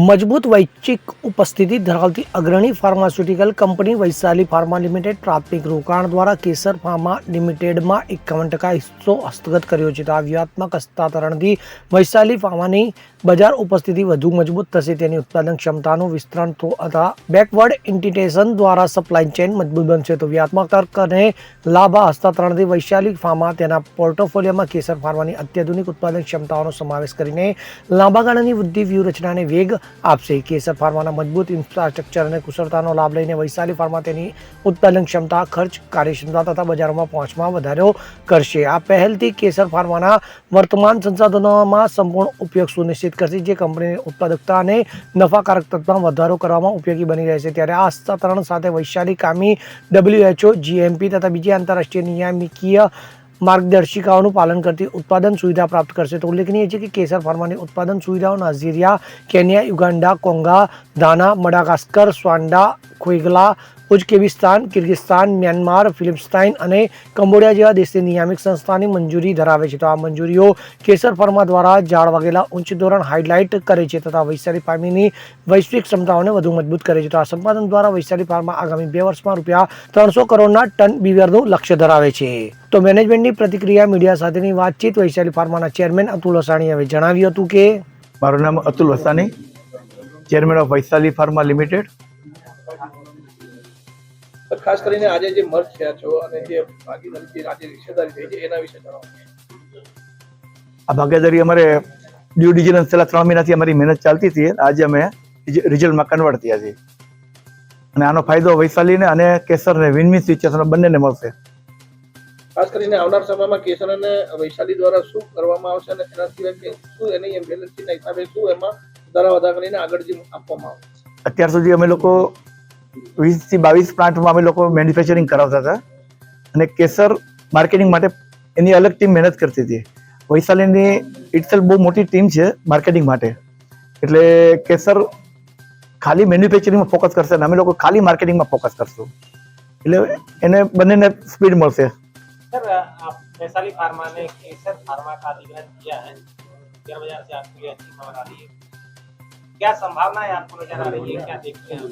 મજબૂત વૈશ્વિક ઉપસ્થિતિ ધરાવતી અગ્રણી pharmaceutical company Vaishali pharma limited પ્રાથમિક રોકાણ દ્વારા કેસર ફાર્મા લિમિટેડમાં 51% હિસ્સો હસ્તગત કર્યો છે. આ વ્યૂહાત્મક હસ્તાંતરણથી વૈશાલી ફાર્માની બજાર ઉપસ્થિતિ વધુ મજબૂત થશે. તેની ઉત્પાદન ક્ષમતાનું વિસ્તરણ તથા બેકવર્ડ ઇન્ટિગ્રેશન દ્વારા સપ્લાય ચેઇન મજબૂત બનશે. તો વ્યૂહાત્મક તર્ક અને લાભ હસ્તાંતરણથી વૈશાલી ફાર્મા તેના પોર્ટફોલિયોમાં કેસર ફાર્માની અત્યાધુનિક ઉત્પાદન ક્ષમતાઓનો સમાવેશ કરીને લાંબા ગાળાની વૃદ્ધિ વ્યૂહરચનાને વેગ આપશે. કેસર ફાર્માના મજબૂત ઇન્ફ્રાસ્ટ્રક્ચર અને કુશળતાનો લાભ લઈને વૈશાલી ફાર્મા તેની ઉત્પાદન ક્ષમતા, ખર્ચ, કાર્યક્ષમતા તથા બજારોમાં પહોંચમાં વધારો કરશે. આ પહેલથી કેસર ફાર્માના વર્તમાન સંસાધનોમાં સંપૂર્ણ ઉપયોગ સુનિશ્ચિત કરશે, જે કંપનીની ઉત્પાદકતા અને નફાકારકતામાં વધારો કરવામાં ઉપયોગી બની રહેશે. ત્યારે આ હસ્તાંતરણ સાથે વૈશાલી કામી WHO, GMP તથા બીજી આંતરરાષ્ટ્રીય નિયામકીય માર્ગદર્શિકાઓનું પાલન કરતી ઉત્પાદન સુવિધા પ્રાપ્ત કરશે. તો ઉલ્લેખનીય છે કે કેસર ફાર્માની ઉત્પાદન સુવિધાઓ Nigeria, Kenya, Uganda, Congo, Ghana, Madagascar, સ્વાન્ડા, ખોઈગલા, ઉઝબેકિસ્તાન, કિર્ગિસ્તાન, મ્યાનમાર, ફિલિપાઇન્સ અને કંબોડિયા જેવા દેશની નિયામક સંસ્થાની મંજૂરી ધરાવે છે. તો આ મંજૂરીઓ કેસર ફાર્મા દ્વારા જાળવાયેલા ઉચ્ચ ધોરણ હાઇલાઇટ કરે છે તથા વૈશાલી ફાર્માની વૈશ્વિક ક્ષમતાઓને વધુ મજબૂત કરે છે. તો આ સંપાદન દ્વારા વૈશાલી ફાર્મા આગામી 2 વર્ષમાં ₹300 કરોડના ટન બીવરનું લક્ષ્ય ધરાવે છે. તો મેનેજમેન્ટની પ્રતિક્રિયા મીડિયા સાથેની વાતચીત વૈશાલી ફાર્માના ચેરમેન અતુલ વસાણીએ હવે જણાવ્યું હતું કે મારું નામ Atul Vasani, chairman of Vaishali pharma limited. ખાસ કરીને આજે જે મર્જ થયા છો અને જે ભાગીદારી આજે હિસ્સેદારી થઈ છે એના વિશે જણાવો. આ ભાગીદારી અમારે ડ્યુ ડિલિજન્સ છેલ્લા 3 મહિનાથી અમારી મહેનત ચાલતી હતી. આજે અમે રિઝલ્ટમાં કન્વર્ટ થયા છીએ અને આનો ફાયદો વૈશાલીને અને કેસરને વિન-વિન સિચ્યુએશન બંનેને મળશે. ખાસ કરીને આવનાર સમયમાં કેસર અને વૈશાલી દ્વારા શું કરવામાં આવશે અને એના સિવાય શું એની બેલેન્સ શીટના હિસાબે શું એમાં વધારા કરીને આગળ જે આપવામાં આવશે. અત્યાર સુધી અમે લોકો 20 થી 22 પ્લાન્ટમાં અમે લોકો મેન્યુફેક્ચરિંગ કરાવતા હતા અને કેસર માર્કેટિંગ માટે એની અલગ ટીમ મહેનત કરતી હતી. વૈશાલીની ઇટસેલ્ફ બહુ મોટી ટીમ છે માર્કેટિંગ માટે, એટલે કેસર ખાલી મેન્યુફેક્ચરિંગમાં ફોકસ કરશે અને અમે લોકો ખાલી માર્કેટિંગમાં ફોકસ કરશું, એટલે એને બંનેને સ્પીડ મળશે. सर, आप वैशाली फार्मा ने केसर फार्मा का अधिग्रहण किया है, शेयर बाजार से आपके लिए अच्छी खबर आ रही है. क्या संभावनाएं आपको नजर आ रही है, क्या देखते हैं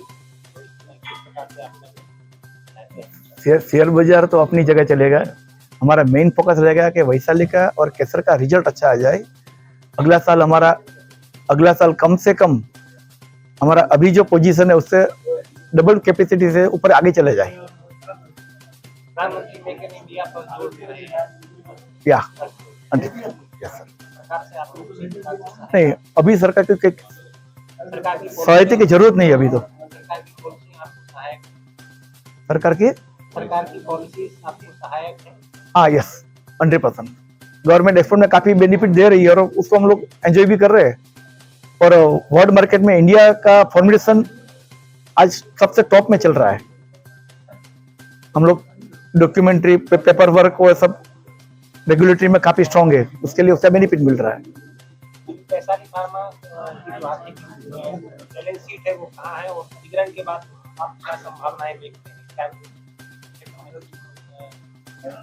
किस प्रकार से आपने शेयर बाजार तो अपनी जगह चलेगा. हमारा मेन फोकस रहेगा कि वैशाली का और केसर का रिजल्ट अच्छा आ जाए. अगला साल कम से कम हमारा अभी जो पोजीशन है उससे डबल कैपेसिटी से ऊपर आगे चले जाए. प्रधानमंत्री मेक इन इंडिया पर जोर दे रहे हैं. या सरकार से आपको किसी प्रकार से नहीं, अभी सरकार की सरकार की सहायता की जरूरत नहीं है अभी तो. सरकार की पॉलिसी आपको सहायक सरकार की पॉलिसी आपको सहायक है. हाँ, यस, 100%. गवर्नमेंट एक्सपोर्ट में काफी बेनिफिट दे रही है और उसको हम लोग एंजॉय भी कर रहे हैं. और वर्ल्ड मार्केट में इंडिया का फॉर्मुलेशन आज सबसे टॉप में चल रहा है. हम लोग डॉक्यूमेंट्री, पेपर वर्क और सब रेगुलेटरी में काफी स्ट्रांग है, उसके लिए उससे बेनिफिट मिल रहा है. वैशाली फार्मा की जो आर्थिक बैलेंस शीट है वो कहाँ है और अधिग्रहण के बाद आप क्या संभावनाएं देखते हैं, क्या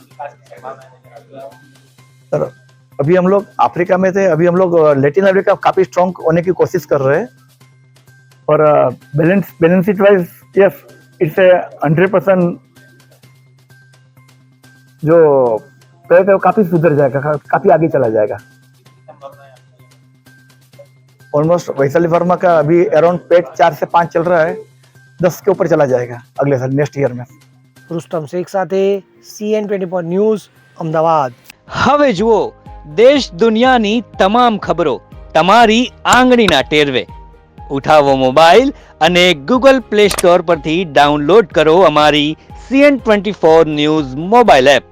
विकास की संभावनाएं नजर आती हैं? सर, अभी हम लोग अफ्रीका में थे, अभी हम लोग लैटिन अमेरिका काफी स्ट्रांग होने की कोशिश कर रहे हैं और balance sheet wise yes it's 100% जो तो काफी सुधर जाएगा, काफी आगे चला जाएगा. ऑलमोस्ट वैशाली फार्मा का अभी अराउंड पेट 4 से 5 चल रहा है, 10 के ऊपर चला जाएगा अगले साल, नेक्स्ट ईयर में. રુસ્તમ શેખ સાથે CN24 ન્યૂઝ, અમદાવાદ. હવે જુઓ દેશ દુનિયાની તમામ ખબરો તમારી આંગળીના ટેરવે. ઉઠાવો મોબાઈલ અને Google Play Store પરથી ડાઉનલોડ કરો અમારી CN24 ન્યૂઝ મોબાઈલ એપ.